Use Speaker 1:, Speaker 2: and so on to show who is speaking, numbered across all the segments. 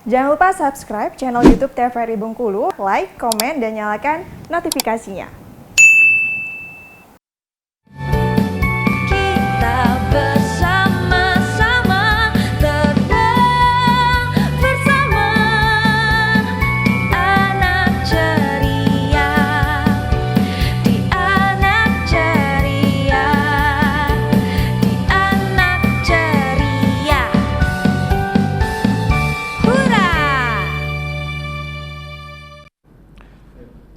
Speaker 1: Jangan lupa subscribe channel YouTube TVRI Bengkulu, like, komen, dan nyalakan notifikasinya.
Speaker 2: Kita bersama-sama tetap bersama anak ceria, di anak ceria, di anak ceria. Hurra!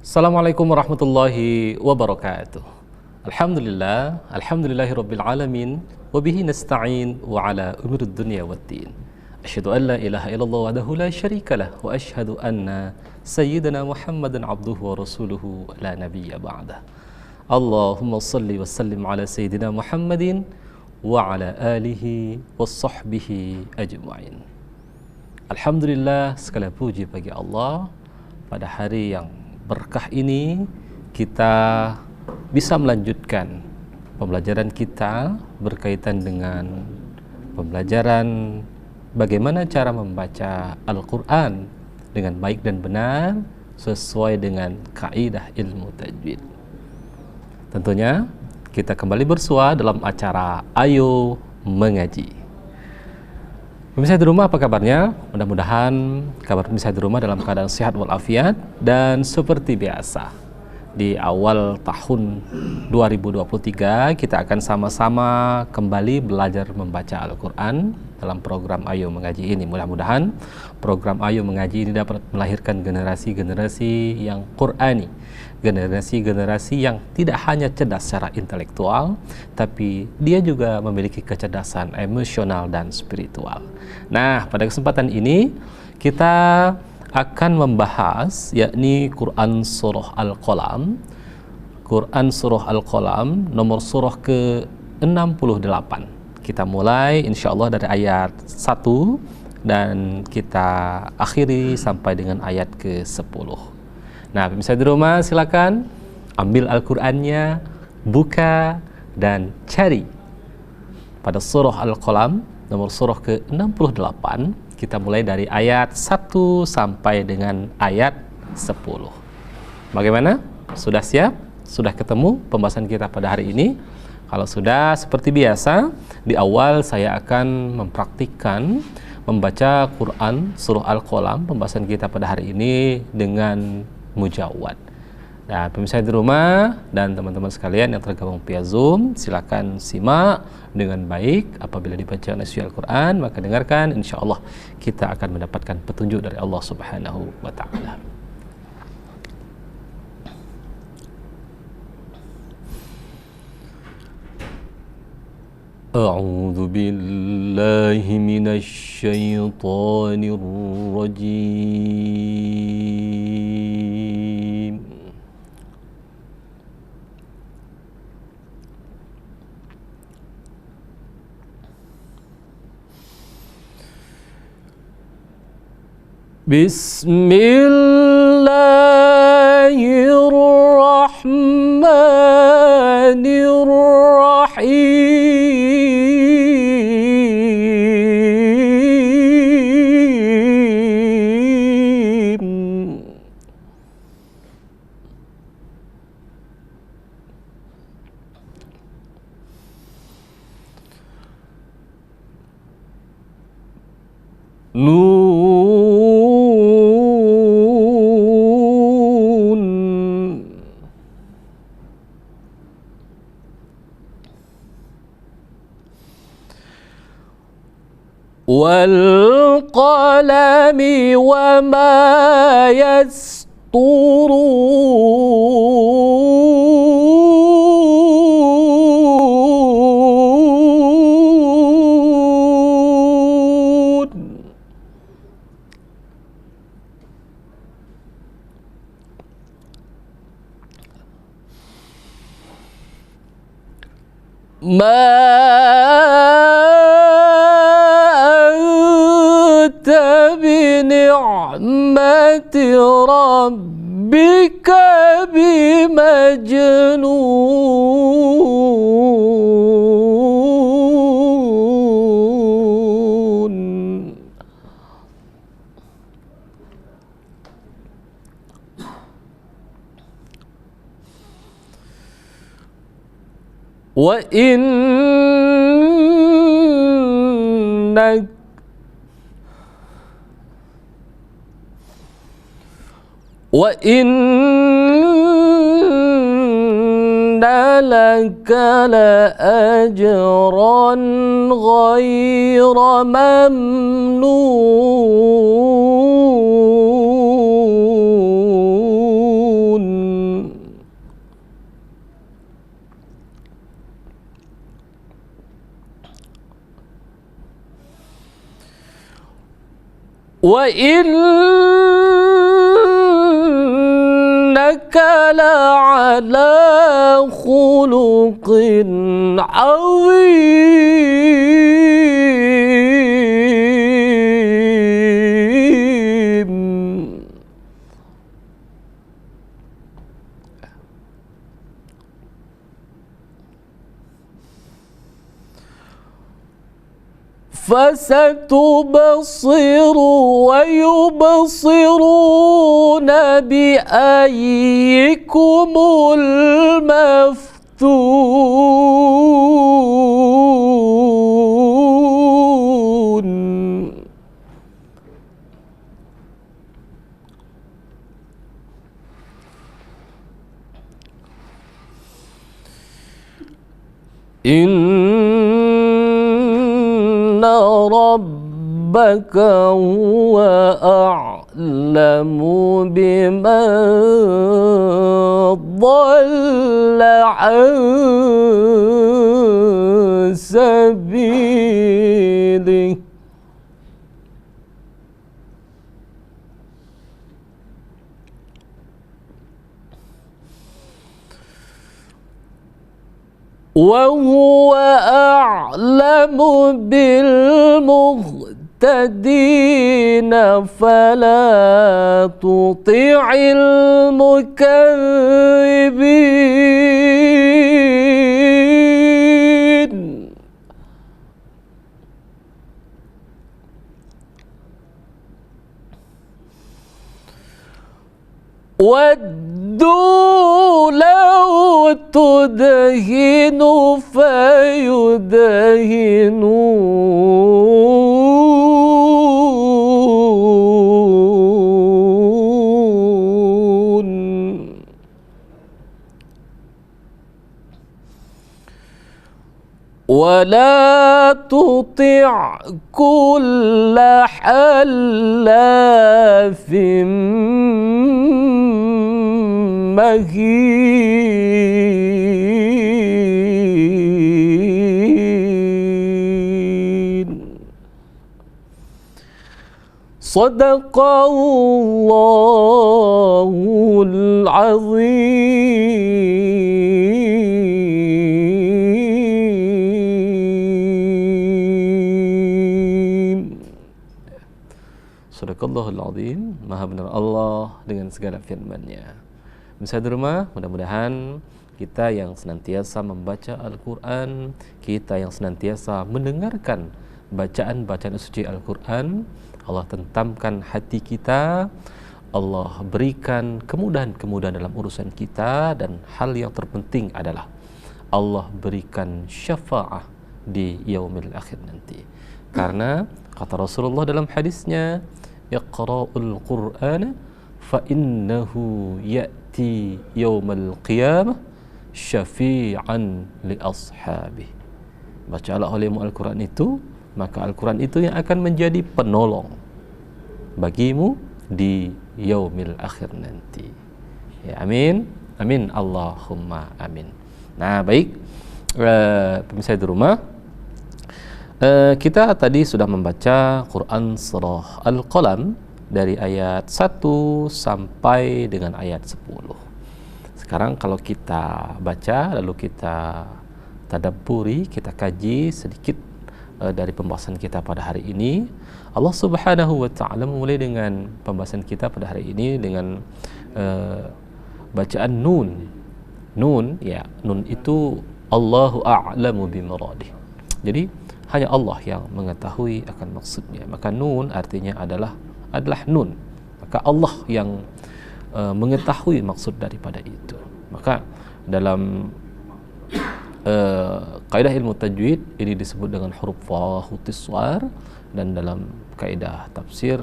Speaker 3: Assalamualaikum warahmatullahi wabarakatuh. Alhamdulillahirabbil alamin wa bihi nasta'in wa ala umurid dunya waddin. Asyhadu an la ilaha illallah wahdahu la syarikalah wa asyhadu anna sayyidana Muhammadan abduhu wa rasuluhu la nabiyya ba'dah. Allahumma shalli wa sallim ala sayyidina Muhammadin wa ala alihi wa sahbihi ajma'in. Alhamdulillah, segala puji bagi Allah. Pada hari yang berkah ini kita bisa melanjutkan pembelajaran kita berkaitan dengan pembelajaran bagaimana cara membaca Al-Quran dengan baik dan benar sesuai dengan kaidah ilmu tajwid. Tentunya kita kembali bersua dalam acara Ayo Mengaji. Pemirsa di rumah, apa kabarnya? Mudah-mudahan kabar pemirsa di rumah dalam keadaan sehat walafiat. Dan seperti biasa, di awal tahun 2023 kita akan sama-sama kembali belajar membaca Al-Quran dalam program Ayo Mengaji ini. Mudah-mudahan program Ayo Mengaji ini dapat melahirkan generasi-generasi yang Qur'ani, generasi-generasi yang tidak hanya cerdas secara intelektual, tapi dia juga memiliki kecerdasan emosional dan spiritual. Nah, pada kesempatan ini kita akan membahas yakni Quran Surah Al-Qalam. Quran Surah Al-Qalam nomor surah ke-68. Kita mulai insyaallah dari ayat 1 dan kita akhiri sampai dengan ayat ke-10. Nah, pemirsa di rumah silakan ambil Al-Qur'annya, buka dan cari pada surah Al-Qalam nomor surah ke-68. Kita mulai dari ayat 1 sampai dengan ayat 10. Bagaimana? Sudah siap? Sudah ketemu pembahasan kita pada hari ini? Kalau sudah, seperti biasa, di awal saya akan mempraktikkan membaca Quran Surah Al-Qalam, pembahasan kita pada hari ini dengan mujawad. Nah, pemirsa di rumah dan teman-teman sekalian yang tergabung via Zoom, silakan simak dengan baik. Apabila dibaca isi Al-Quran, maka dengarkan, insya Allah kita akan mendapatkan petunjuk dari Allah Subhanahu wa Ta'ala. A'udzu billahi minasy syaithanir rajim. Bismillahirrahmanirrahim. Wal qalami wa ma yasturun. Ma anta bi ni'mati rabbika bimajnun. wa inna laka la ajran ghayra mamnun. Wa innaka la'ala khuluqin 'azim. فستبصر ويبصرون بأيكم المفتون. إن ربك هو أعلم بمن ضل عن سبيله وهو أعلم بالمهتدين فلا تطع المكذبين. ودوا لو تدهن فيدهنون ولا تطع كل حلاف مهين. صدق الله العظيم. Sadaqallahul Azim. Maha benar Allah dengan segala firman-Nya. Pemirsa di rumah, mudah-mudahan kita yang senantiasa membaca Al-Quran, kita yang senantiasa mendengarkan bacaan-bacaan suci Al-Quran, Allah tentamkan hati kita, Allah berikan kemudahan-kemudahan dalam urusan kita, dan hal yang terpenting adalah Allah berikan syafa'ah di yaumil akhir nanti. Karena kata Rasulullah dalam hadisnya, Iqra'ul Qur'ana fa innahu ya'ti yaumal qiyamah syafi'an li ashabi. Bacalah olehmu Al-Quran itu, maka Al-Quran itu yang akan menjadi penolong bagimu di yaumil akhir nanti. Ya, amin. Amin. Allahumma amin. Nah, baik, pemirsa di rumah, kita tadi sudah membaca Quran surah Al-Qalam dari ayat 1 sampai dengan ayat 10. Sekarang kalau kita baca lalu kita tadabburi, kita kaji sedikit dari pembahasan kita pada hari ini. Allah Subhanahu wa taala memulai dengan pembahasan kita pada hari ini dengan bacaan nun. Nun, ya, nun itu Allahu a'lamu bimuradih. Jadi hanya Allah yang mengetahui akan maksudnya. Maka nun artinya adalah nun. Maka Allah yang mengetahui maksud daripada itu. Maka dalam kaidah ilmu tajwid ini disebut dengan huruf fa, hutis suar, dan dalam kaidah tafsir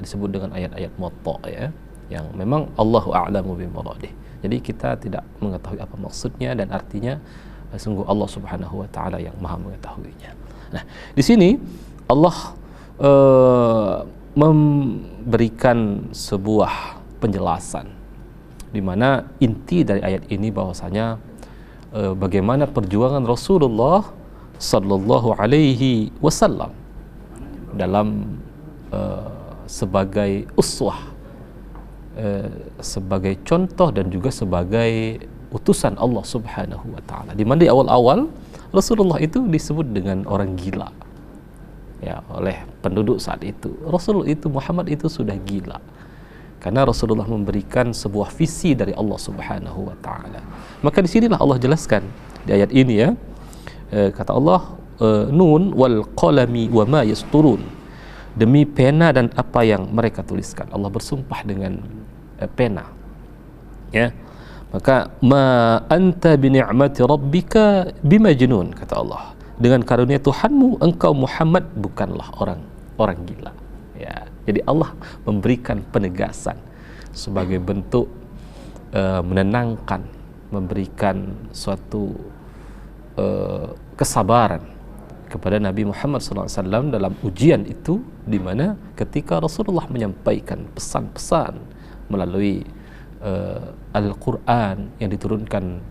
Speaker 3: disebut dengan ayat-ayat muwatta ya, yang memang Allahu a'lamu bi muradih. Jadi kita tidak mengetahui apa maksudnya dan artinya, sungguh Allah Subhanahu wa taala yang Maha mengetahuinya. Nah, di sini Allah memberikan sebuah penjelasan di mana inti dari ayat ini bahwasanya bagaimana perjuangan Rasulullah sallallahu alaihi wasallam dalam sebagai uswah, sebagai contoh dan juga sebagai utusan Allah Subhanahu wa taala. Di mana di awal-awal Rasulullah itu disebut dengan orang gila. Ya, oleh penduduk saat itu. Rasul itu Muhammad itu sudah gila. Karena Rasulullah memberikan sebuah visi dari Allah Subhanahu wa taala. Maka di sinilah Allah jelaskan di ayat ini ya. Kata Allah, Nun wal qalami wa ma yasturun. Demi pena dan apa yang mereka tuliskan. Allah bersumpah dengan pena. Ya. Maka ma anta bi ni'mati rabbika bimajnun, kata Allah. Dengan karunia Tuhanmu engkau Muhammad bukanlah orang gila. Ya. Jadi Allah memberikan penegasan sebagai bentuk menenangkan, memberikan suatu kesabaran kepada Nabi Muhammad SAW dalam ujian itu, di mana ketika Rasulullah menyampaikan pesan-pesan melalui Al-Quran yang diturunkan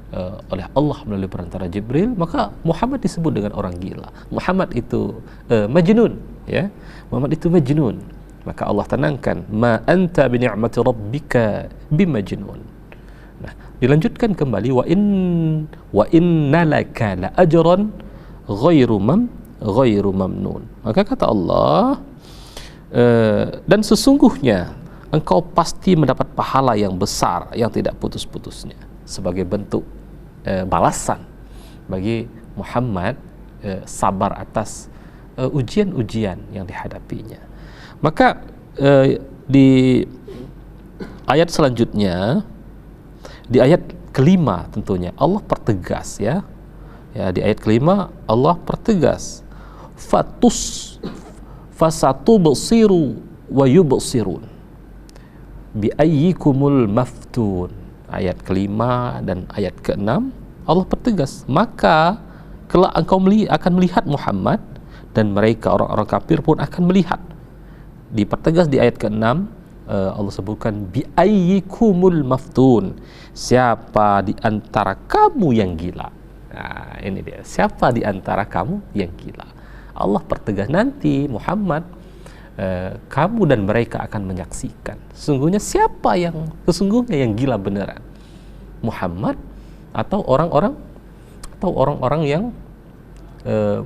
Speaker 3: oleh Allah melalui perantara Jibril, maka Muhammad disebut dengan orang gila. Muhammad itu majnun, ya. Muhammad itu majnun. Maka Allah tenangkan, ma anta bi ni'mati rabbika bimajnun. Nah, dilanjutkan kembali, wa inna laka la ajran ghairu mamnun. Maka kata Allah, dan sesungguhnya engkau pasti mendapat pahala yang besar yang tidak putus-putusnya, sebagai bentuk balasan bagi Muhammad sabar atas ujian-ujian yang dihadapinya. Maka di ayat selanjutnya, di ayat kelima tentunya Allah pertegas ya. Ya, di ayat kelima Allah pertegas, fasatubsiru wa yubsirun bi ayyikumul maftun. Ayat kelima dan ayat keenam Allah pertegas, maka kelak engkau akan melihat Muhammad dan mereka orang-orang kafir pun akan melihat. Dipertegas di ayat keenam, Allah sebutkan bi ayyikumul maftun, siapa di antara kamu yang gila. Nah, ini dia, siapa di antara kamu yang gila. Allah pertegas, nanti Muhammad, kamu dan mereka akan menyaksikan sesungguhnya siapa yang sesungguhnya yang gila beneran, Muhammad atau orang-orang yang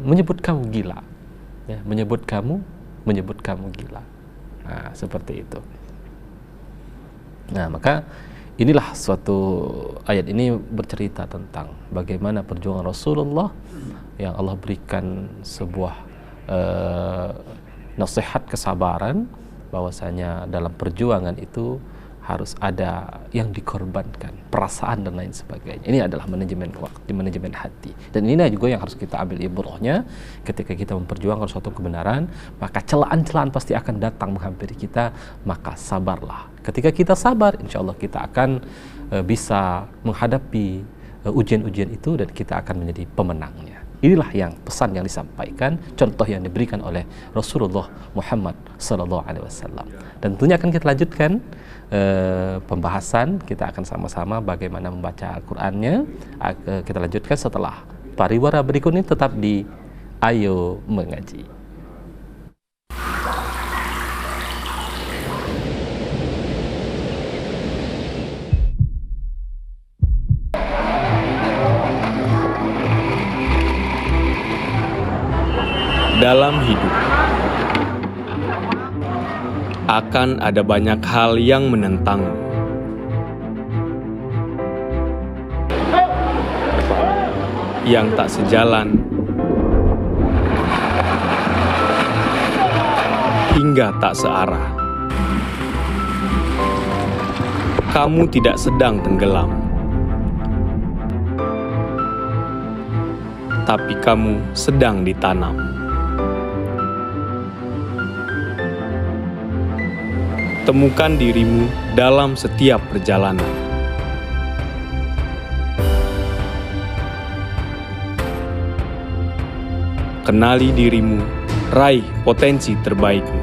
Speaker 3: menyebut kamu gila, ya, menyebut kamu gila. Nah, seperti itu. Nah, maka inilah suatu ayat ini bercerita tentang bagaimana perjuangan Rasulullah yang Allah berikan sebuah nasihat kesabaran, bahwasanya dalam perjuangan itu harus ada yang dikorbankan, perasaan dan lain sebagainya. Ini adalah manajemen waktu, manajemen hati. Dan ini juga yang harus kita ambil ibrahnya ketika kita memperjuangkan suatu kebenaran, maka celaan-celaan pasti akan datang menghampiri kita, maka sabarlah. Ketika kita sabar, insya Allah kita akan bisa menghadapi ujian-ujian itu dan kita akan menjadi pemenangnya. Inilah yang pesan yang disampaikan, contoh yang diberikan oleh Rasulullah Muhammad SAW. Dan tentunya akan kita lanjutkan pembahasan, kita akan sama-sama bagaimana membaca Al-Qur'annya. Kita lanjutkan setelah pariwara berikut ini, tetap di Ayo Mengaji.
Speaker 4: Dalam hidup akan ada banyak hal yang menentang. Yang tak sejalan hingga tak searah. Kamu tidak sedang tenggelam. tetapi kamu sedang ditanam. Temukan dirimu dalam setiap perjalanan. Kenali dirimu, raih potensi terbaikmu.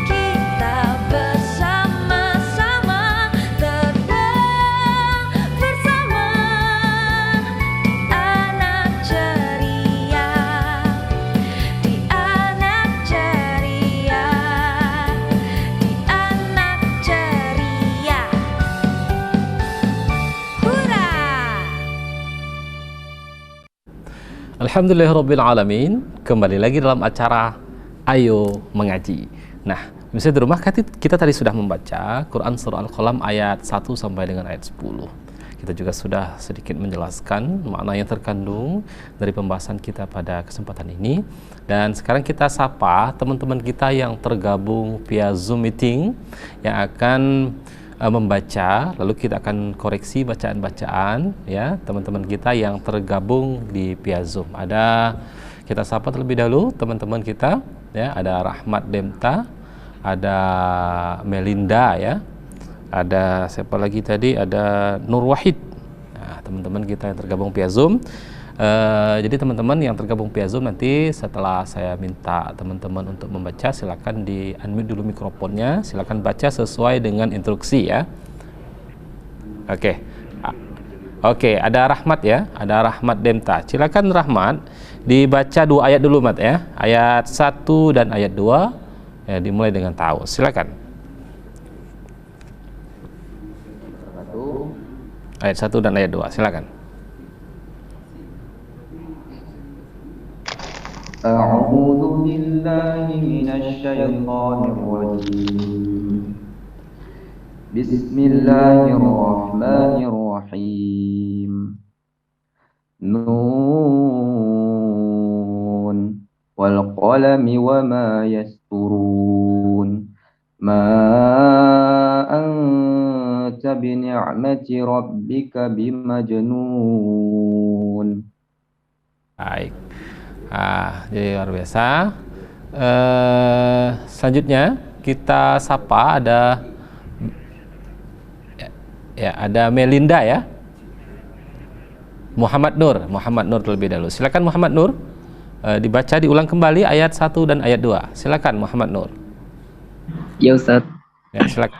Speaker 2: Kita bersama-sama terbang bersama di anak ceria, di anak ceria, di anak ceria. Hurra!
Speaker 3: Alhamdulillahirrabbilalamin. Kembali lagi dalam acara Ayo Mengaji. Nah, misalnya di rumah kita tadi sudah membaca Quran Surah Al-Qalam ayat 1 sampai dengan ayat 10. Kita juga sudah sedikit menjelaskan makna yang terkandung dari pembahasan kita pada kesempatan ini. Dan sekarang kita sapa teman-teman kita yang tergabung via Zoom meeting yang akan membaca, lalu kita akan koreksi bacaan-bacaan ya teman-teman kita yang tergabung di via Zoom. Kita sapa terlebih dahulu teman-teman kita ya, ada Rahmat Demta, ada Melinda ya, ada siapa lagi tadi, ada Nur Wahid. Nah, teman-teman kita yang tergabung via Zoom. Jadi teman-teman yang tergabung via Zoom, nanti setelah saya minta teman-teman untuk membaca, silakan di unmute dulu mikrofonnya, silakan baca sesuai dengan instruksi ya. Oke, ada Rahmat ya, ada Rahmat Demta. Silakan Rahmat dibaca 2 ayat dulu Mat ya, ayat 1 dan ayat 2 ya, dimulai dengan tahu. Silakan. Ayat 1 dan ayat 2, silakan.
Speaker 5: أعوذ بالله من الشيطان الرجيم بسم الله الرحمن الرحيم نون والقلم وما يسطرون ما أنت بنعمة ربك بمجنون.
Speaker 3: Baik. Jadi luar biasa. Selanjutnya kita sapa ada Melinda ya. Muhammad Nur terlebih dahulu. Silakan Muhammad Nur. Dibaca diulang kembali ayat 1 dan ayat 2. Silakan Muhammad Nur.
Speaker 5: Ya Ustaz.
Speaker 3: Ya, silakan.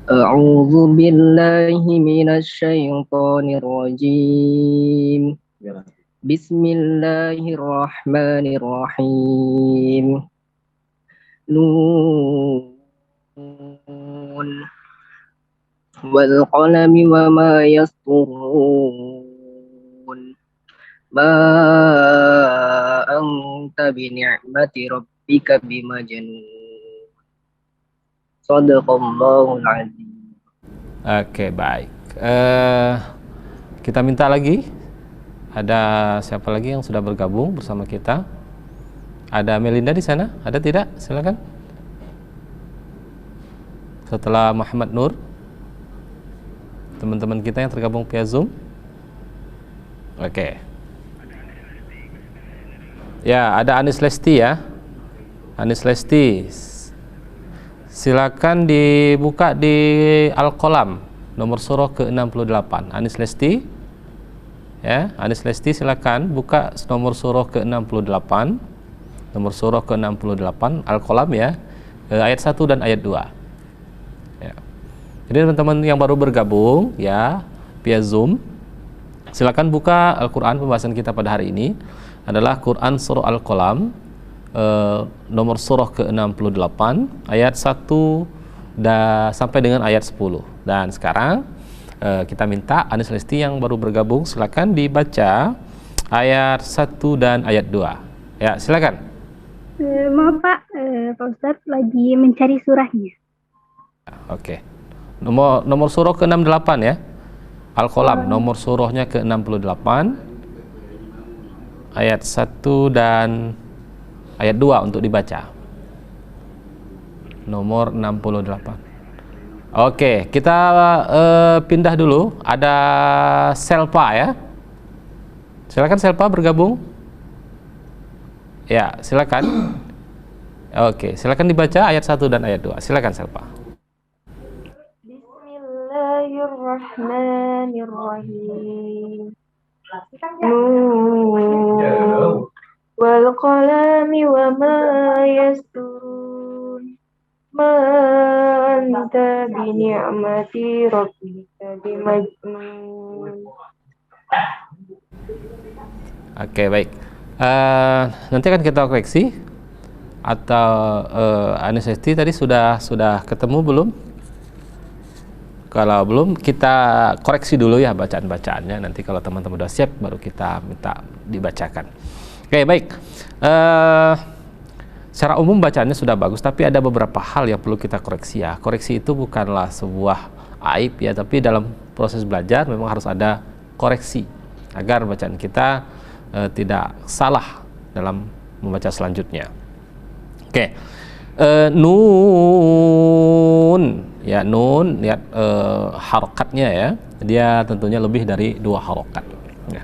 Speaker 5: A'udzu billahi minasyaitonir rajim. Bismillahirrahmanirrahim. Nun wal qalami wa ma yasturun. Ma anta bi ni'mati rabbika bimajnun. Shadaqallahul azim.
Speaker 3: Oke, baik. Kita minta lagi. Ada siapa lagi yang sudah bergabung bersama kita? Ada Melinda di sana? Ada tidak? Silakan. Setelah Muhammad Nur, teman-teman kita yang tergabung via Zoom. Oke. Ya, ada Anis Lesti ya. Anis Lesti. Silakan dibuka di Al-Qalam nomor surah ke-68. Anis Lesti. Ya, Anis Lesti silakan buka nomor surah ke-68. Nomor surah ke-68 Al-Qalam ya. Ayat 1 dan ayat 2. Ya. Jadi teman-teman yang baru bergabung ya via Zoom, silakan buka Al-Qur'an. Pembahasan kita pada hari ini adalah Quran surah Al-Qalam nomor surah ke-68 ayat 1 sampai dengan ayat 10. Dan sekarang kita minta Anis Lesti yang baru bergabung silakan dibaca ayat 1 dan ayat 2. Ya, silakan.
Speaker 6: Maaf Pak, Pak Ustadz lagi mencari surahnya.
Speaker 3: Oke. Nomor surah ke-68 ya. Al-Qalam nomor surahnya ke-68 ayat 1 dan ayat 2 untuk dibaca. Nomor 68. Oke, kita pindah dulu. Ada Selpa ya. Silakan Selpa bergabung. Ya, silakan. Oke, silakan dibaca ayat 1 dan ayat 2. Silakan Selpa.
Speaker 7: Bismillahirrahmanirrahim. Nun wal qalami wa ma yasturun. Ma anta bi ni'mati rabbika bimajnun.
Speaker 3: Oke, baik. Nanti akan kita koreksi. Atau Anisesti tadi sudah ketemu belum? Kalau belum, kita koreksi dulu ya bacaan-bacaannya. Nanti kalau teman-teman sudah siap, baru kita minta dibacakan. Oke, baik. Secara umum bacaannya sudah bagus, tapi ada beberapa hal yang perlu kita koreksi ya. Koreksi itu bukanlah sebuah aib ya, tapi dalam proses belajar memang harus ada koreksi agar bacaan kita tidak salah dalam membaca selanjutnya. Oke. Nun ya, nun lihat harokatnya ya, dia tentunya lebih dari 2 harokat ya.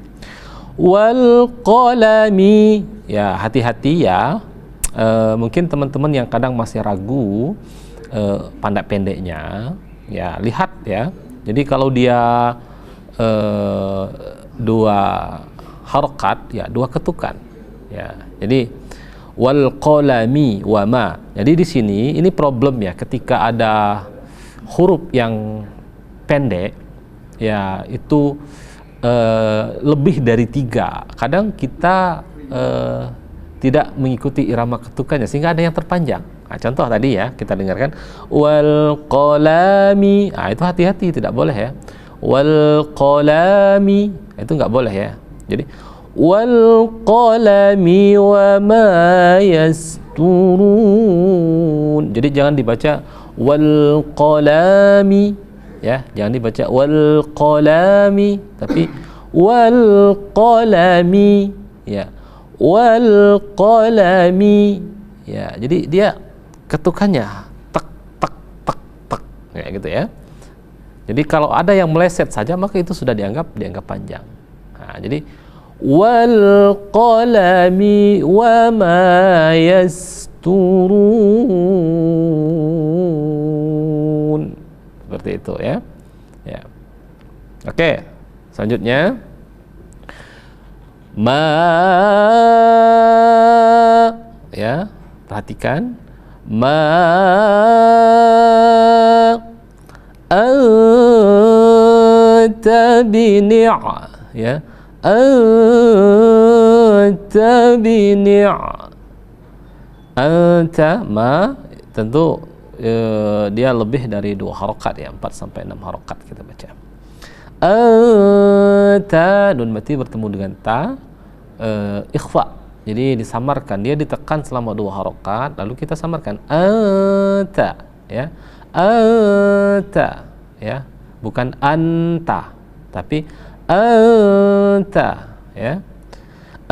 Speaker 3: Wal qalami ya, hati-hati ya. Mungkin teman-teman yang kadang masih ragu pandak pendeknya ya, lihat ya. Jadi kalau dia 2 harokat ya, 2 ketukan ya. Jadi wal qalami wa ma. Jadi di sini ini problem ya, ketika ada huruf yang pendek ya, itu lebih dari 3. Kadang kita tidak mengikuti irama ketukannya sehingga ada yang terpanjang. Nah, contoh tadi ya, kita dengarkan wal qalami. Nah, itu hati-hati, tidak boleh ya. Wal qalami itu nggak boleh ya. Jadi wal qalami wa ma yasturun. Jadi jangan dibaca wal qalami ya, jangan dibaca wal qalami, tapi wal qalami ya, wal qalami ya. Jadi dia ketukannya tek tek tek tek ya, gitu ya. Jadi kalau ada yang meleset saja maka itu sudah dianggap panjang. Nah, jadi wal qalami wa ma yasturun, seperti itu ya. Ya. Oke, selanjutnya ma ya, perhatikan ma anta bini' ya, anta bini' anta ma tentu dia lebih dari 2 harokat ya, 4 sampai 6 harokat kita baca. Anta, nun mati bertemu dengan ta, ikhfa, jadi disamarkan, dia ditekan selama 2 harokat, lalu kita samarkan anta ya, anta ya, bukan anta tapi anta ya.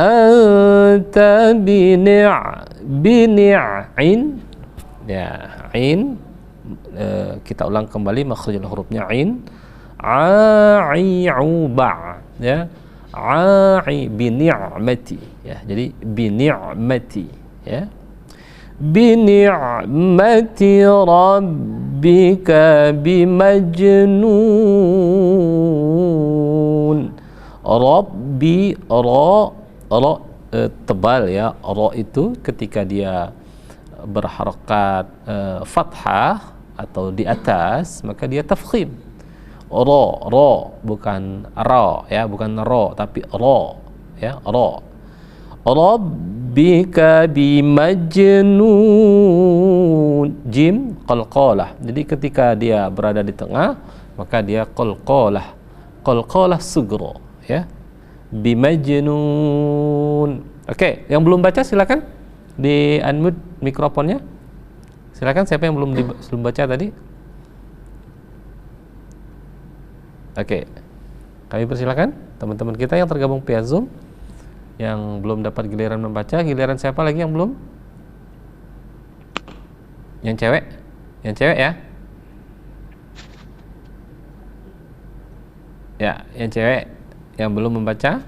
Speaker 3: Anta bini'in ya, ain kita ulang kembali makhrajul hurufnya ain, ai'uba ya, ai bini'mati ya. Jadi bini'mati ya, bini'mati rabbika bimajnun. Rabbi, ra tebal ya, ra itu ketika dia berharakat fathah atau di atas maka dia tafkhim. Ra bukan ra ya, bukan ra tapi ra ya, ra. Rabbika bimajnun, jim qalqalah. Jadi ketika dia berada di tengah maka dia qalqalah, qalqalah sugra ya, bimajnun. Oke, yang belum baca silakan di unmute mikrofonnya. Silakan, siapa yang belum baca tadi? Oke, kami persilakan teman-teman kita yang tergabung via Zoom yang belum dapat giliran membaca. Giliran siapa lagi yang belum? Yang cewek? Yang cewek ya? Ya, yang cewek yang belum membaca.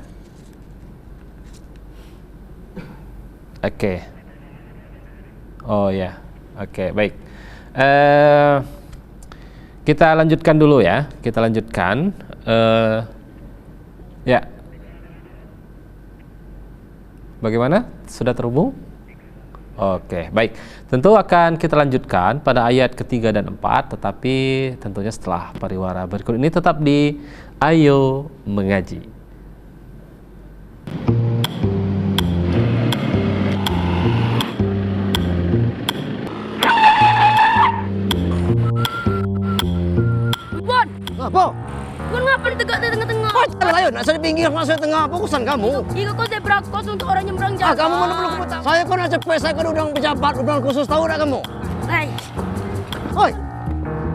Speaker 3: Oke. Oh ya, oke, baik. Kita lanjutkan dulu ya. Kita lanjutkan. Ya. Bagaimana? Sudah terhubung? Oke, baik. Tentu akan kita lanjutkan pada ayat ketiga dan 4, tetapi tentunya setelah pariwara berikut ini. Tetap di Ayo Mengaji.
Speaker 2: Bon,
Speaker 8: Apa?
Speaker 2: kau ngapa di tengah-tengah?
Speaker 8: Oh, jalan ayo, nak saya di pinggir, nak saya tengah. Apa urusan kamu?
Speaker 2: Jika kau zebra cross untuk orang nyebrang jalan.
Speaker 8: Kamu mana perlu keputar? Saya kan nak cepet, saya kan udang pejabat, udang khusus, tahu tak kamu?
Speaker 2: Hai,
Speaker 8: Hoi,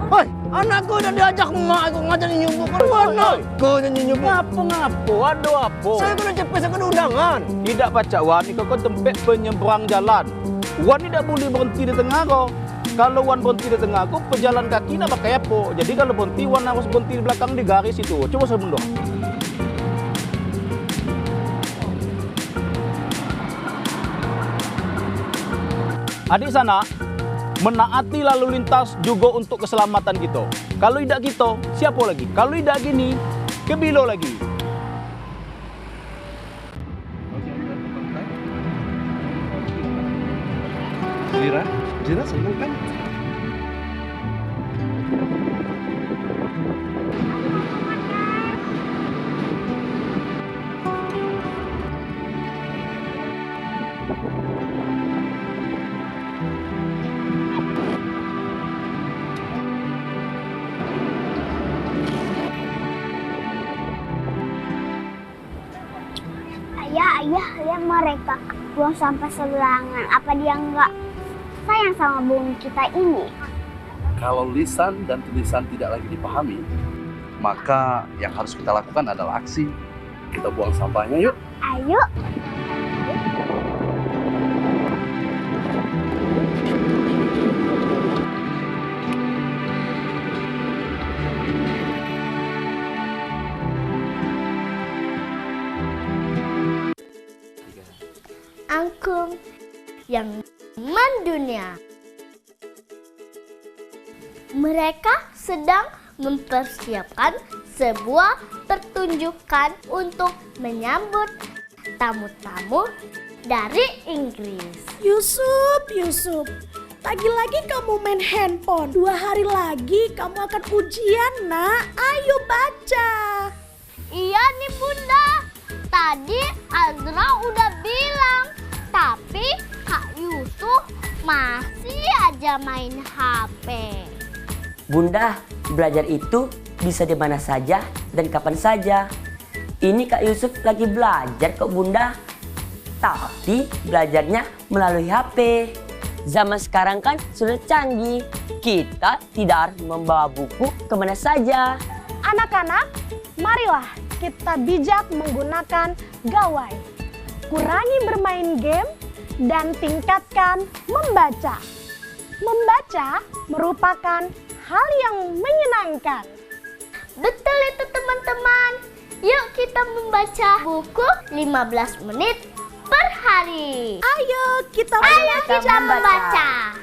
Speaker 8: hoi, anakku udah diajak emak aku ngajar nyumbuk ke mana? Kau nyanyi nyumbuk.
Speaker 9: Ngapo, ada apa?
Speaker 8: Saya kan cepet, saya kan undangan.
Speaker 9: Tidak baca wan, ni kau tempat penyeberang jalan. Wan tidak boleh berhenti di tengah kau. Kalau wan berhenti di tengah kau, pejalan kaki nak pakai apa? Jadi kalau berhenti, wan harus berhenti di belakang di garis itu. Coba saya mundur. Adik sana, menaati lalu lintas juga untuk keselamatan kita. Kalau tidak kita, siapa lagi? Kalau tidak gini, kebilo lagi.
Speaker 10: Zira senang kan?
Speaker 6: Ayah, lihat mereka buang sampah sembarangan. Apa dia nggak sayang sama bumi kita ini?
Speaker 10: Kalau lisan dan tulisan tidak lagi dipahami, maka yang harus kita lakukan adalah aksi. Kita buang sampahnya yuk.
Speaker 6: Ayo.
Speaker 2: angkum yang mendunia. Mereka sedang mempersiapkan sebuah pertunjukan untuk menyambut tamu-tamu dari Inggris.
Speaker 11: Yusuf, lagi-lagi kamu main handphone. 2 hari lagi kamu akan ujian, nak. Ayo baca.
Speaker 2: Iya nih Bunda, tadi Azra udah bilang, tapi Kak Yusuf masih aja main HP.
Speaker 12: Bunda, belajar itu bisa di mana saja dan kapan saja. Ini Kak Yusuf lagi belajar kok Bunda, tapi belajarnya melalui HP. Zaman sekarang kan sudah canggih, kita tidak harus membawa buku kemana saja.
Speaker 11: Anak-anak, marilah kita bijak menggunakan gawai. Kurangi bermain game dan tingkatkan membaca. Membaca merupakan hal yang menyenangkan.
Speaker 2: Betul itu teman-teman. Yuk kita membaca buku 15 menit per hari.
Speaker 11: Ayo kita
Speaker 2: membaca.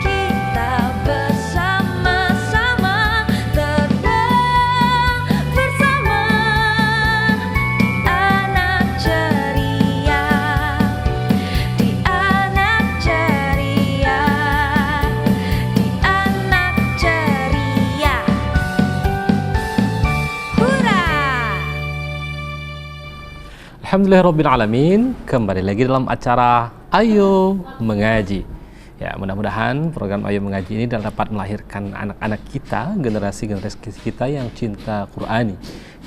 Speaker 13: Kita bersama-sama terbang bersama anak ceria, di anak ceria, di anak ceria. Hurra!
Speaker 3: Alhamdulillahirrabbilalamin. Kembali lagi dalam acara Ayo Mengaji. Ya, mudah-mudahan program Ayo Mengaji ini dapat melahirkan anak-anak kita, generasi-generasi kita yang cinta Qur'ani,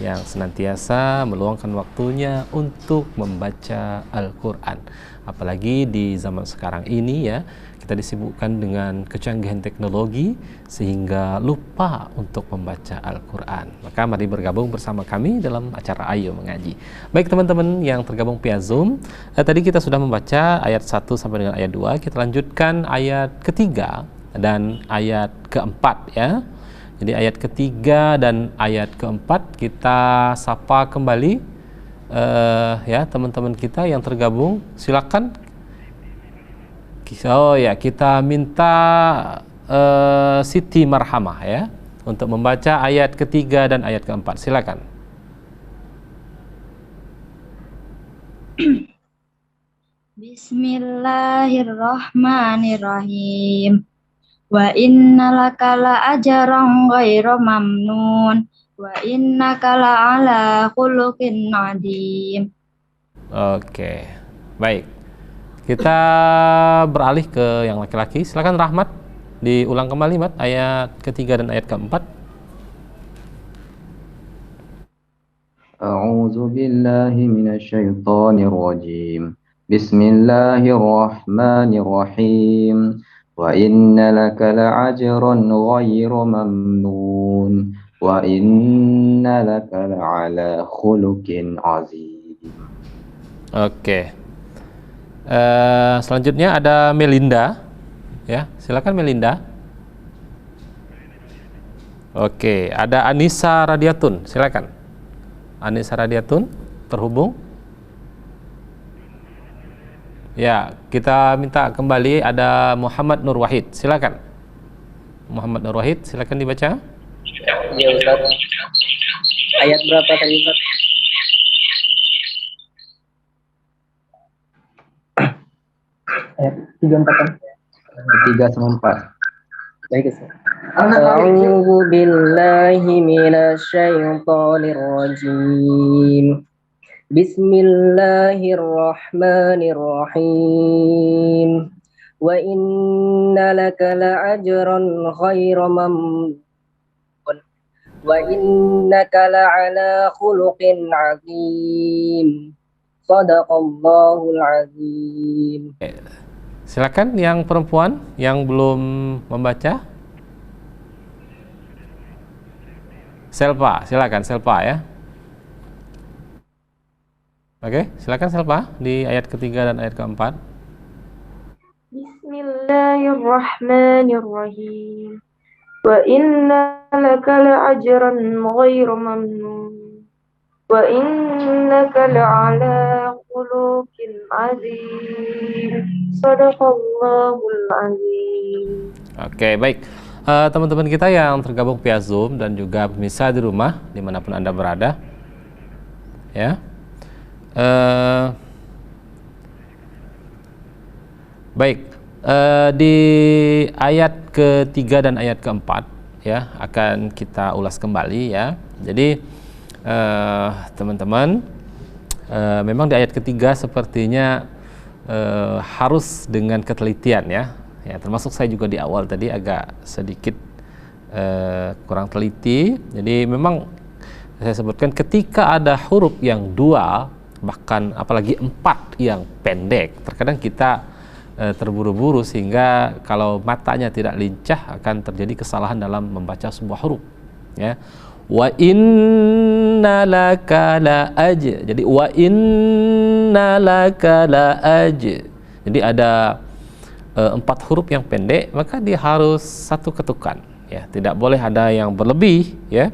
Speaker 3: yang senantiasa meluangkan waktunya untuk membaca Al-Quran. Apalagi di zaman sekarang ini ya, kita disibukkan dengan kecanggihan teknologi sehingga lupa untuk membaca Al-Quran. Maka mari bergabung bersama kami dalam acara Ayo Mengaji. Baik teman-teman yang tergabung via Zoom, tadi kita sudah membaca ayat 1 sampai dengan ayat 2. Kita lanjutkan ayat ketiga dan ayat keempat ya. Jadi ayat ketiga dan ayat keempat kita sapa kembali ya teman-teman kita yang tergabung, silakan. Oh ya, kita minta Siti Marhamah ya untuk membaca ayat ketiga dan ayat keempat. Silakan.
Speaker 14: Bismillahirrahmanirrahim. Wa innalaka la ajran ghairu mamnun wa innaka la ala khuluqin adim.
Speaker 3: Oke. Baik. Kita beralih ke yang laki-laki. Silakan Rahmat, diulang kembali Mat ayat ketiga dan ayat keempat.
Speaker 15: A'udzu billahi minasyaitonir rajim. Bismillahirrahmanirrahim. Wa innalaka la'ajran ghairu mamnun wa innalaka la'ala khuluqin azim.
Speaker 3: Oke. Selanjutnya ada Melinda. Ya, silakan Melinda. Oke, ada Anissa Radiatun. Silakan. Anissa Radiatun terhubung. Ya, kita minta kembali ada Muhammad Nur Wahid. Silakan. Muhammad Nur Wahid, silakan dibaca.
Speaker 5: Ya Ustaz. Ayat berapa tadi Ustaz? Ayat 34 kan?
Speaker 15: 3 sama 4.
Speaker 5: Baik Ustaz. A'udzu billahi minasyaitonir rajim. Bismillahirrahmanirrahim. Wa innalaka la'ajran ghairu mamnun wa innaka la'ala khuluqin 'azim. Shadaqallahul 'azim.
Speaker 3: Silakan yang perempuan yang belum membaca. Selpa, silakan Selpa ya. Oke, silakan Selpa di ayat ketiga dan ayat keempat.
Speaker 7: Bismillahirrahmanirrahim. Wa inna laka la'ajran ghairu mamnun wa innaka la'ala khuluqin azim. Shadaqallahul azim.
Speaker 3: Oke, baik. Teman-teman kita yang tergabung via Zoom dan juga pemirsa di rumah dimanapun Anda berada ya. Baik, di ayat ketiga dan ayat keempat ya akan kita ulas kembali ya. Jadi teman-teman, memang di ayat ketiga sepertinya harus dengan ketelitian ya. Ya, termasuk saya juga di awal tadi agak sedikit kurang teliti. Jadi memang saya sebutkan ketika ada huruf yang dua, bahkan apalagi 4 yang pendek, terkadang kita terburu-buru sehingga kalau matanya tidak lincah akan terjadi kesalahan dalam membaca sebuah huruf ya. Wa inna laka la aj. Jadi wa inna laka la aj. Jadi ada 4 huruf yang pendek, maka dia harus satu ketukan ya, tidak boleh ada yang berlebih ya.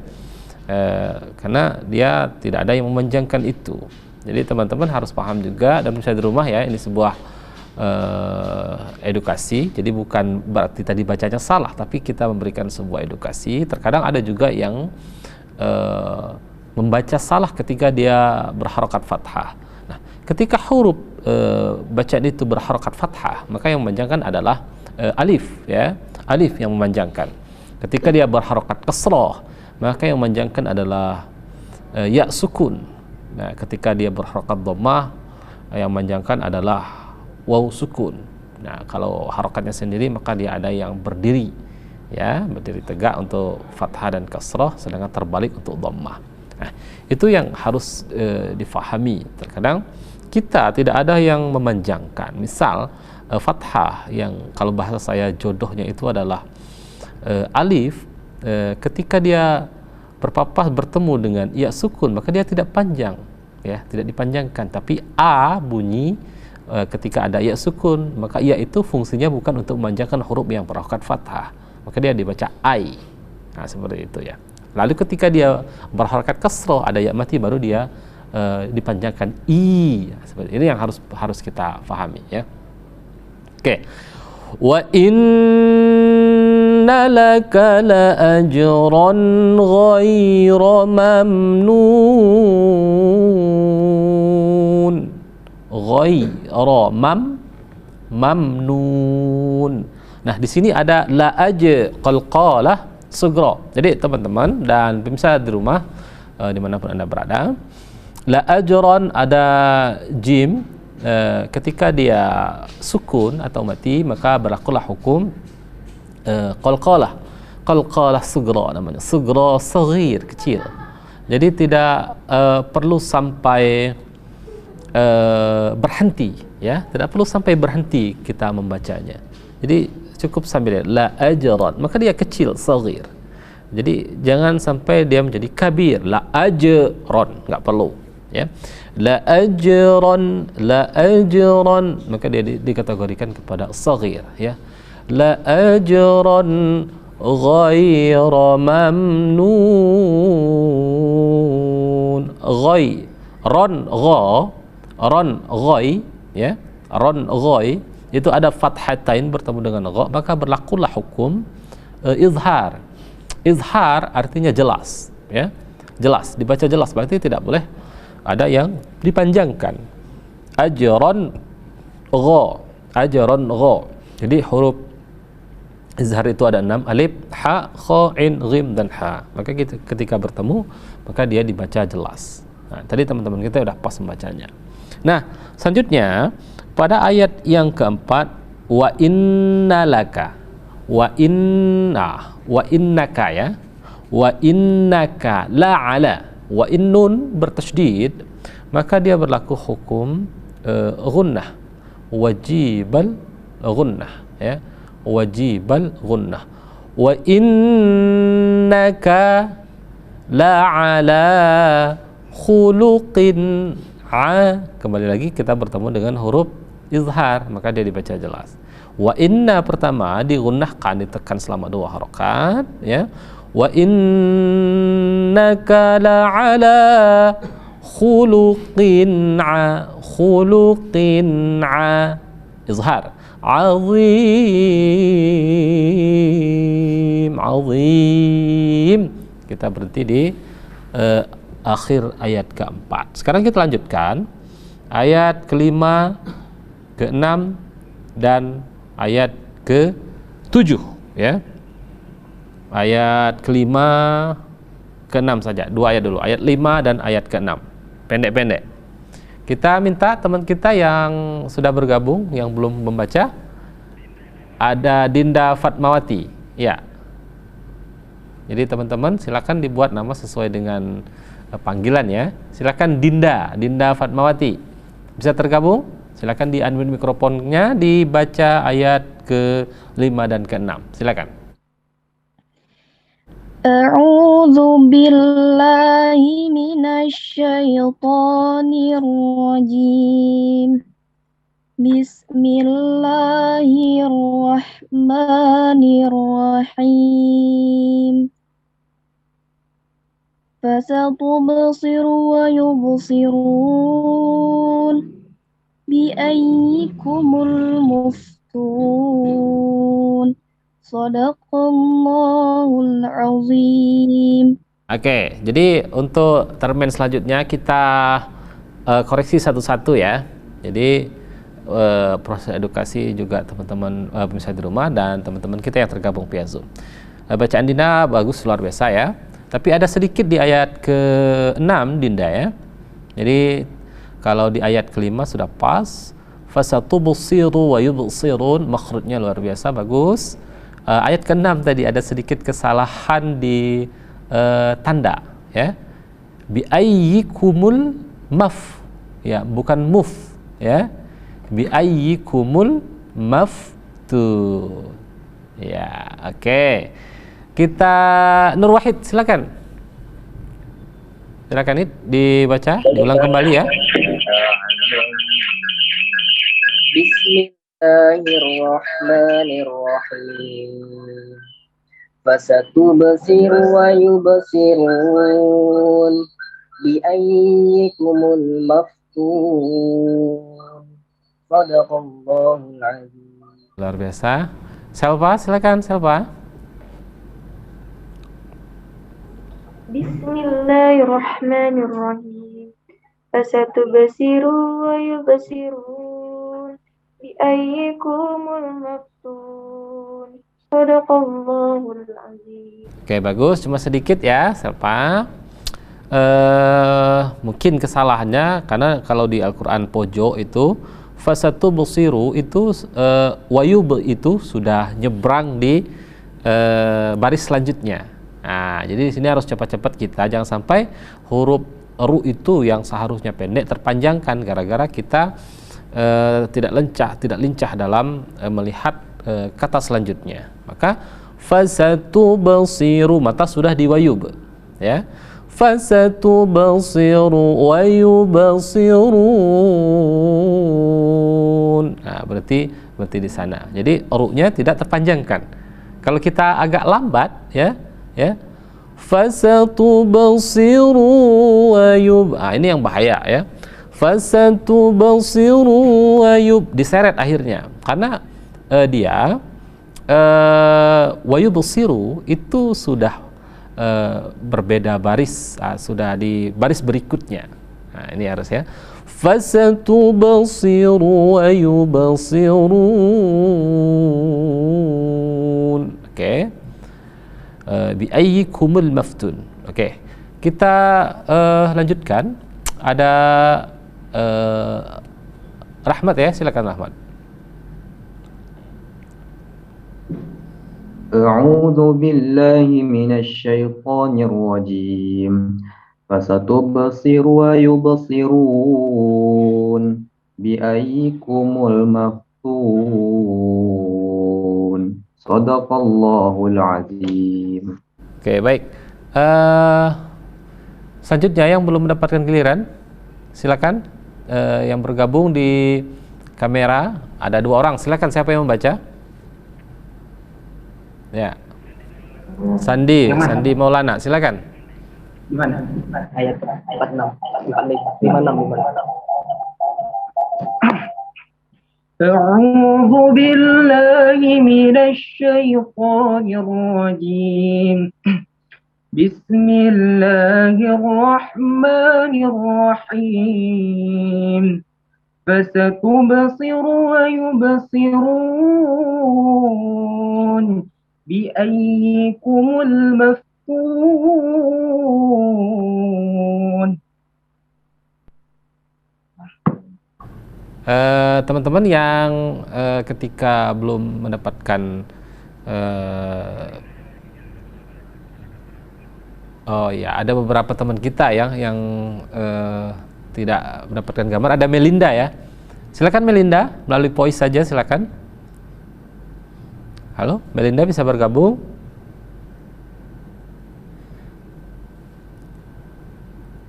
Speaker 3: Karena dia tidak ada yang memanjangkan itu. Jadi teman-teman harus paham juga dan bisa di rumah ya, ini sebuah edukasi. Jadi bukan berarti tadi bacanya salah, tapi kita memberikan sebuah edukasi. Terkadang ada juga yang membaca salah ketika dia berharokat fathah. Nah, ketika huruf bacaan itu berharokat fathah, maka yang memanjangkan adalah alif ya, alif yang memanjangkan. Ketika dia berharokat kasrah, maka yang memanjangkan adalah ya sukun. Nah, ketika dia berharokat dhammah, yang memanjangkan adalah waw sukun. Nah, kalau harokatnya sendiri maka dia ada yang berdiri ya, berdiri tegak untuk fathah dan kasrah, sedangkan terbalik untuk dhammah. Nah, itu yang harus difahami. Terkadang kita tidak ada yang memanjangkan. Misal fathah yang kalau bahasa saya jodohnya itu adalah alif, ketika dia berpapas bertemu dengan ya sukun, maka dia tidak panjang, ya, tidak dipanjangkan. Tapi a bunyi ketika ada ya sukun, maka ya itu fungsinya bukan untuk memanjangkan huruf yang berharokat fathah, maka dia dibaca ai. Nah, seperti itu ya. Lalu ketika dia berharokat kasroh, ada ya mati, baru dia dipanjangkan i. Seperti ini yang harus kita pahami ya. Oke. Wa inna laka la ajran ghaira mamnun. Ghaira mamnun. Nah, di sini ada la qalqalah sugra. Jadi teman-teman dan pemirsa di rumah dimanapun Anda berada, la ajran ada jim, ketika dia sukun atau mati maka berlakulah hukum qalqalah sugra, namanya sugra, saghir, kecil. Jadi tidak perlu sampai berhenti, ya, tidak perlu sampai berhenti kita membacanya. Jadi cukup sambil la ajran, maka dia kecil, saghir. Jadi jangan sampai dia menjadi kabir, la ajran, enggak perlu, ya. La ajran, maka dia dikategorikan kepada saghir, ya. La ajran ghaira mamnun. Ron ghai, ya. Ron ghai itu ada fathatain bertemu dengan gha, maka berlakulah hukum izhar. Izhar artinya jelas, ya. Jelas, dibaca jelas, berarti tidak boleh ada yang dipanjangkan. Ajran gha. Jadi huruf izhar itu ada 6, alif, ha, kha, ain, ghim dan ha. Maka ketika bertemu maka dia dibaca jelas. Nah, tadi teman-teman kita sudah pas membacanya. Nah, selanjutnya pada ayat yang keempat, wa innalaka, wa innaka, ya, wa innaka la ala, wa innun bertasydid, maka dia berlaku hukum gunnah, wajibal gunnah, ya, wajibal gunnah. Wa innaka la ala khuluqin kembali lagi kita bertemu dengan huruf izhar, maka dia dibaca jelas. Wa inna pertama digunnahkan, ditekan selama 2 harokat, ya. Wa innaka la ala khuluqin izhar, azim. Kita berhenti di akhir ayat keempat. Sekarang kita lanjutkan ayat kelima, keenam dan ayat ke-7, ya. Ayat kelima, keenam saja, 2 ayat dulu, ayat 5 dan ayat ke-6, pendek-pendek. Kita minta teman kita yang sudah bergabung, yang belum membaca, ada Dinda Fatmawati, ya. Jadi teman-teman silakan dibuat nama sesuai dengan panggilan, ya. Silakan Dinda Fatmawati. Bisa tergabung? Silakan di unmute mikrofonnya, dibaca ayat ke-5 dan ke-6. Silakan.
Speaker 14: A'udzu billahi minasyaitonir rajim. Bismillahirrahmanirrahim. Fasatubsiru wa yubsirun biayyikumul muftun. Shadaqallahul azim.
Speaker 3: Oke, jadi untuk termen selanjutnya kita koreksi satu-satu, ya. Jadi proses edukasi juga teman-teman pemirsa di rumah dan teman-teman kita yang tergabung via Zoom. Bacaan Dinda bagus, luar biasa, ya. Tapi ada sedikit di ayat ke-6 Dinda, ya. Jadi kalau di ayat ke-5 sudah pas. Fasatubsiru wa yubsirun, makhrajnya luar biasa, bagus. Ayat ke-6 tadi ada sedikit kesalahan di tanda, ya. Bi ayyikumul maf, ya, bukan muf, ya. Bi ayyikumul maftun. Ya, oke. Kita Nur Wahid, silakan. Silakan Id, dibaca, diulang kembali ya.
Speaker 5: Bismillahirrahmanirrahim. Fasatubsiru wa yubsirun bi ayyikumul maftun. Shadaqallahul azim.
Speaker 3: Luar biasa. Selva, silakan Selva.
Speaker 7: Bismillahirrahmanirrahim. Fasatubsiru wa yubsirun bi ayyikumul maftun. Shadaqallahul azim.
Speaker 3: Oke, bagus, cuma sedikit ya, Selva. Mungkin kesalahannya karena kalau di Al-Qur'an pojok itu fasatubsiru itu wayub itu sudah nyebrang di baris selanjutnya. Nah, jadi di sini harus cepat-cepat kita, jangan sampai huruf ru itu yang seharusnya pendek terpanjangkan gara-gara kita tidak lincah dalam melihat kata selanjutnya. Maka fasatubsiru, mata sudah diwayub, ya. Fasatubsiru wa yubsirun. Nah, berarti di sana. Jadi ru-nya tidak terpanjangkan. Kalau kita agak lambat, ya. Fasatubsiru wa yub. Ini yang bahaya, ya. Fasatubsiru wa yub, diseret akhirnya. Karena dia wa yubsiru itu sudah berbeda baris, sudah di baris berikutnya. Nah, ini harus ya. Fasatubsiru wa yubsirun. Oke. Bi ayyikumul maftun. Oke. Kita lanjutkan. Ada Rahmat ya, silakan Rahmat.
Speaker 15: A'udzu billahi minasy syaithanir rajim. Fasatubsiru wa yubsirun bi ayyikumul maftun. Shadaqallahul azim.
Speaker 3: Oke, baik. Selanjutnya yang belum mendapatkan giliran, silakan yang bergabung di kamera. Ada 2 orang, silakan, siapa yang membaca? Ya. Sandi Maulana, silakan.
Speaker 5: Gimana? Ayat 46, 56. A'udzu billahi minasy syaithanir rajim. Bismillahirrahmanirrahim. Fasatubsiru wa yubsirun bi ayyikumul maftun.
Speaker 3: Teman-teman yang ketika belum mendapatkan ada beberapa teman kita yang tidak mendapatkan gambar. Ada Melinda ya. Silakan Melinda, melalui voice saja silakan. Halo, Melinda bisa bergabung?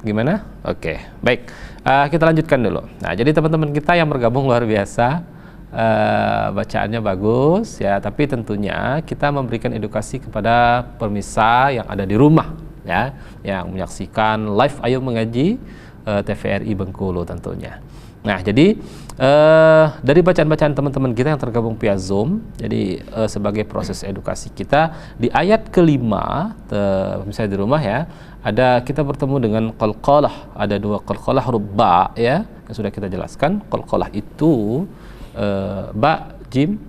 Speaker 3: Gimana? Oke, baik. Kita lanjutkan dulu. Nah, jadi teman-teman kita yang bergabung luar biasa, bacaannya bagus ya. Tapi tentunya kita memberikan edukasi kepada pemirsa yang ada di rumah, ya, yang menyaksikan live Ayo Mengaji TVRI Bengkulu tentunya. Nah, jadi dari bacaan-bacaan teman-teman kita yang tergabung via Zoom, jadi sebagai proses edukasi kita di ayat kelima, misalnya di rumah ya, ada kita bertemu dengan qalqalah, ada 2 qalqalah huruf ba ya, yang sudah kita jelaskan. Qalqalah itu ba, jim,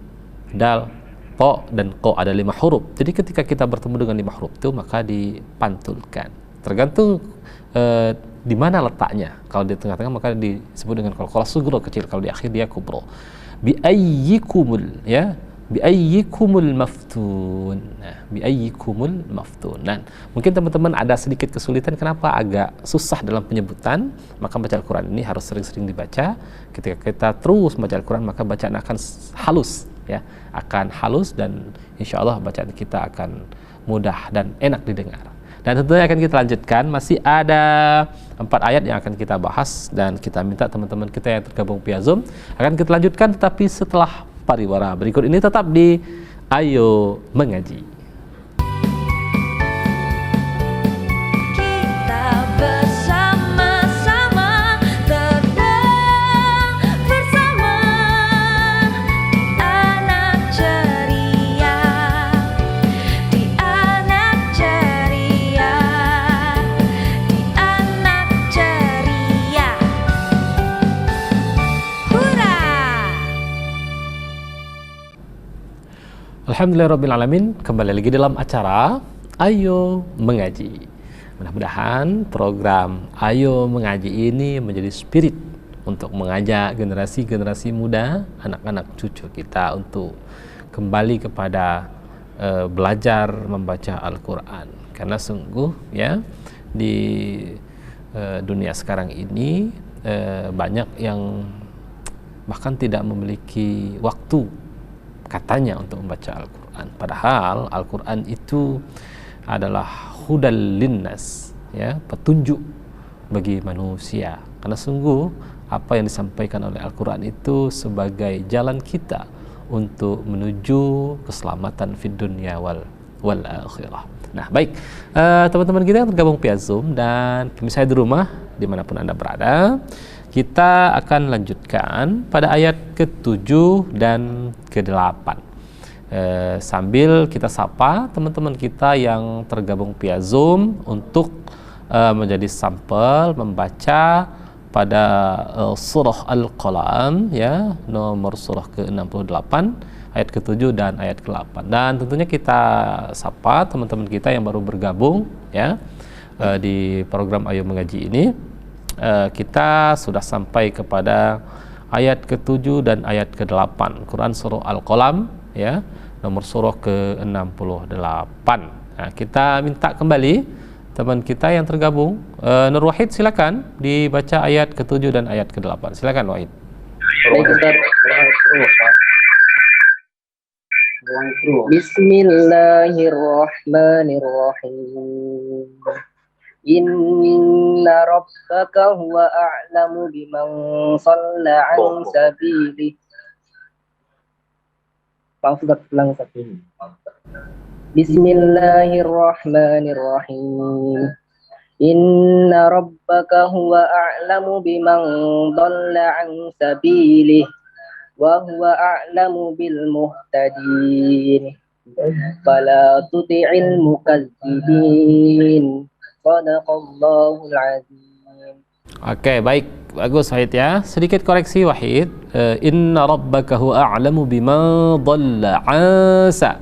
Speaker 3: dal, po dan ko, ada 5 huruf. Jadi ketika kita bertemu dengan 5 huruf itu maka dipantulkan. Tergantung di mana letaknya. Kalau di tengah-tengah maka disebut dengan qalqalah sugro, kecil. Kalau di akhir dia kubro. Bi ayyikumul, ya. biayyikumul maftun. Nah, biayyikumul maftun. Dan mungkin teman-teman ada sedikit kesulitan kenapa agak susah dalam penyebutan, maka baca Al-Quran ini harus sering-sering dibaca. Ketika kita terus baca Al-Quran, maka bacaan akan halus, ya, akan halus, dan insya Allah bacaan kita akan mudah dan enak didengar. Dan tentunya akan kita lanjutkan, masih ada 4 ayat yang akan kita bahas, dan kita minta teman-teman kita yang tergabung via Zoom akan kita lanjutkan, tetapi setelah pariwara berikut ini. Tetap di Ayo Mengaji.
Speaker 13: Kita bersama-sama terbang bersama di anak ceria, di anak ceria, di anak ceria. Hurra!
Speaker 3: Alhamdulillahirrabbilalamin, kembali lagi dalam acara Ayo Mengaji. Mudah-mudahan program Ayo Mengaji ini menjadi spirit untuk mengajak generasi-generasi muda, anak-anak cucu kita untuk kembali kepada belajar membaca Al-Quran. Karena sungguh, ya, di dunia sekarang ini banyak yang bahkan tidak memiliki waktu katanya untuk membaca Al-Quran. Padahal Al-Quran itu adalah hudal linnas, ya, petunjuk bagi manusia. Karena sungguh apa yang disampaikan oleh Al-Quran itu sebagai jalan kita untuk menuju keselamatan fid dunya wal akhirah. Nah, baik, teman-teman kita yang tergabung via Zoom dan pemirsa di rumah dimanapun Anda berada, kita akan lanjutkan pada ayat ke-7 dan ke-8. Sambil kita sapa teman-teman kita yang tergabung via Zoom untuk menjadi sampel membaca pada surah Al-Qalam, ya, nomor surah ke-68 ayat ke-7 dan ayat ke-8. Dan tentunya kita sapa teman-teman kita yang baru bergabung, ya, di program Ayo Mengaji ini. Kita sudah sampai kepada ayat ke-7 dan ayat ke-8 Quran surah Al-Qalam, ya, nomor surah ke-68. Nah, kita minta kembali teman kita yang tergabung, Nur Wahid, silakan dibaca ayat ke-7 dan ayat ke-8. Silakan Wahid.
Speaker 5: Baik, Ustaz. Bismillahirrahmanirrahim. Inna rabbaka huwa a'lamu biman shalla an sabilihi. Bismillahirrahmanirrahim. Inna rabbaka huwa a'lamu biman dhalla an sabilihi wa huwa a'lamu bil muhtadin. Fala tuti'il mukazzibin. Shadaqallahul azim.
Speaker 3: Oke, baik, bagus Wahid, ya. Sedikit koreksi Wahid. Inna rabbaka huwa a'lamu biman dhalla ansa.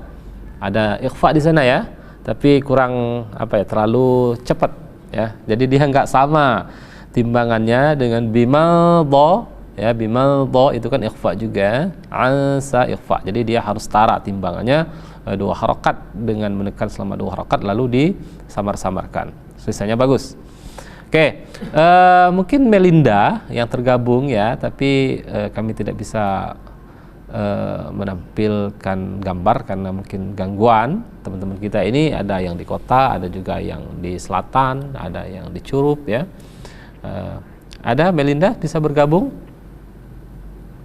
Speaker 3: Ada ikhfa di sana, ya. Tapi kurang terlalu cepat, ya. Jadi dia nggak sama timbangannya dengan bimadha, ya. Bimadha itu kan ikhfa juga, ansa ikhfa. Jadi dia harus setara timbangannya, 2 harakat, dengan menekan selama 2 harakat lalu disamar-samarkan. Tulisannya bagus. Oke, mungkin Melinda yang tergabung, ya, tapi kami tidak bisa menampilkan gambar karena mungkin gangguan. Teman-teman kita ini ada yang di kota, ada juga yang di selatan, ada yang di Curup, ya. Ada Melinda bisa bergabung?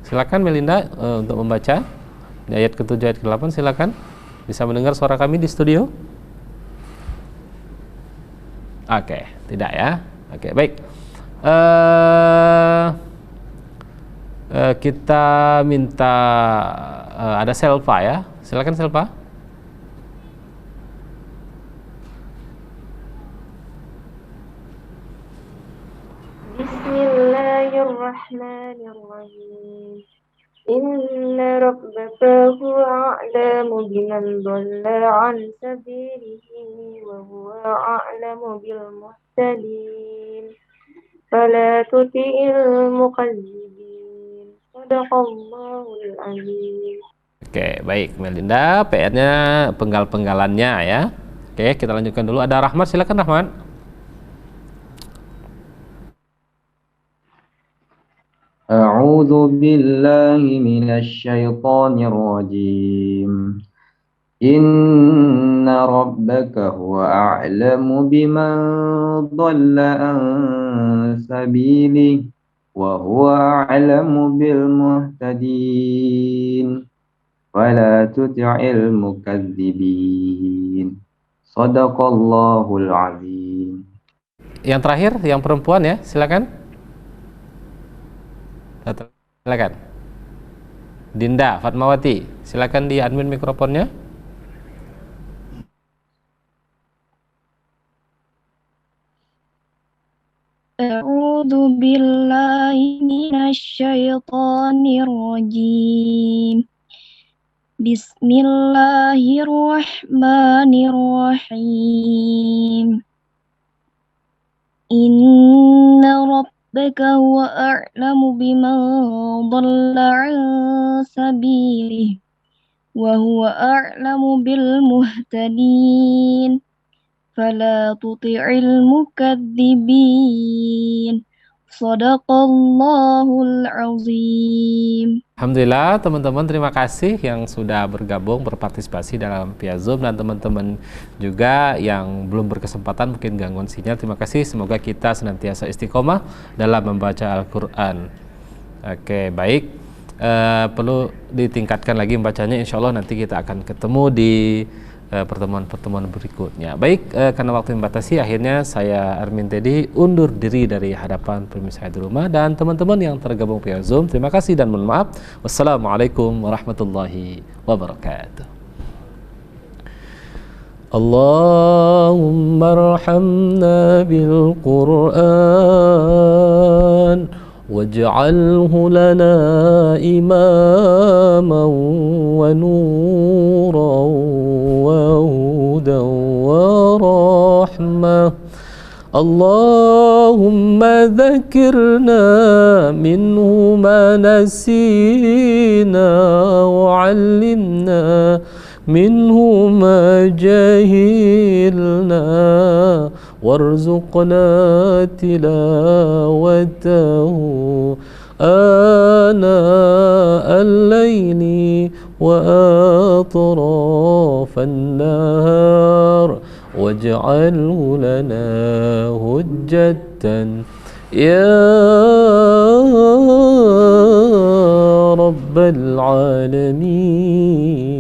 Speaker 3: Silakan Melinda untuk membaca di ayat ke-7 ayat ke-8. Silakan. Bisa mendengar suara kami di studio? Oke, tidak, ya. Oke, baik. Kita minta ada Selva, ya. Silakan Selva.
Speaker 7: Bismillahirrahmanirrahim. Inna rabbaka huwa a'lamu biman dhalla an sabilihi wa huwa a'lamu bil muhtadin. Fala tuti'il mukazzibin. Shadaqallahul azim.
Speaker 3: Oke, baik Melinda, PR-nya penggal-penggalannya ya. Oke, kita lanjutkan dulu. Ada Rahmat, silakan Rahmat.
Speaker 15: A'udzu billahi minasy syaithanir rajim. Inna rabbaka huwa a'lamu biman dhalla an sabilihi wa huwa a'lamu bil muhtadin. Fala tuti'il mukadzibin. Shadaqallahul azim.
Speaker 3: Yang terakhir, yang perempuan ya, silakan. Silakan. Dinda Fatmawati, silakan di admin mikrofonnya.
Speaker 14: A'udzu billahi minasy syaithanir rajim. Bismillahirrahmanirrahim. Inna rabbaka huwa a'lamu biman dhalla 'an sabilihi wa huwa a'lamu bil muhtadin. Fala tuti'il mukadzibin. Shadaqallahul azim.
Speaker 3: Alhamdulillah teman-teman, terima kasih yang sudah bergabung berpartisipasi dalam via Zoom, dan teman-teman juga yang belum berkesempatan mungkin gangguan sinyal. Terima kasih, semoga kita senantiasa istiqomah dalam membaca Al-Quran. Oke, baik, perlu ditingkatkan lagi membacanya. Insya Allah nanti kita akan ketemu di pertemuan-pertemuan berikutnya. Baik, karena waktu membatasi, akhirnya saya Armin Teddy undur diri dari hadapan pemirsa di rumah dan teman-teman yang tergabung via Zoom. Terima kasih dan mohon maaf. Wassalamualaikum warahmatullahi wabarakatuh. Allahumma arhamna bil Qur'an waj'alhu lana imaman wa nuran wa hudan wa rahmah. Allahumma dzakirna minhu ma nasina wa 'allimna minhu ma jahilna warzuqna tilawatahu ana al-layli wa atrafan nahar waj'alhu lana hujjatan ya rabbal alamin.